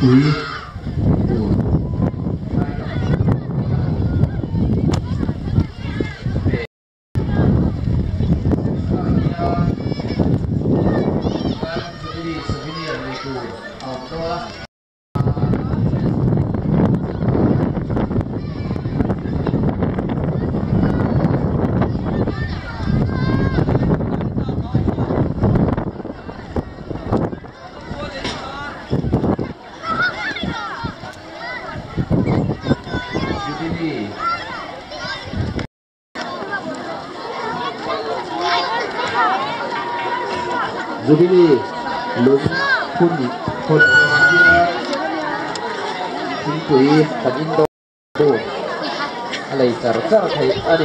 quý Jubileeลุ้นคุณคนทิ้งปุ๋ยกับอินโดอะไรสารพัดไทยอะไร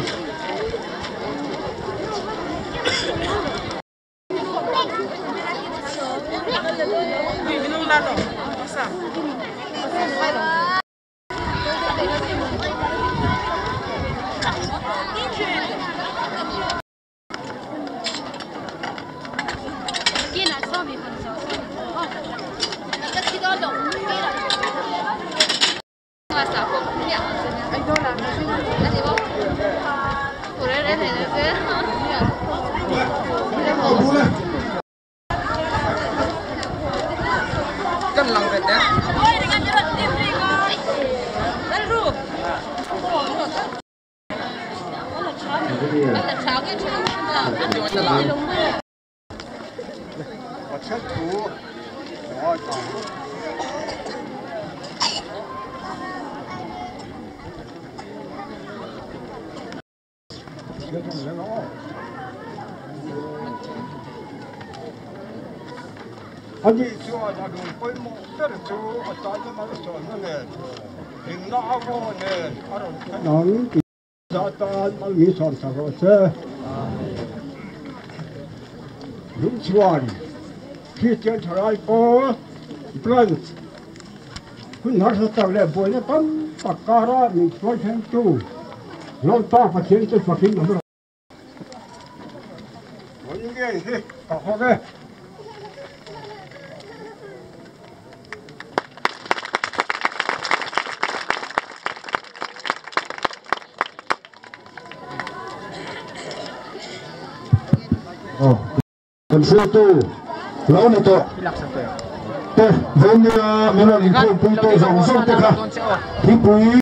아니 저하고 꼴모 때려줘 어쩌지 말았어 인나하고는 바로 나는 자다 미선 사고서 lum치완 피전 잘알고 플란트 훈하셨다래 보이네 빰 바까라 미소텐투 넌또 파티엔트 파킨 넘어 원게 해 가호게 Còn xưa tu lỗ này to tôi với như mình là những con tôi dùng xong tất cả thì quý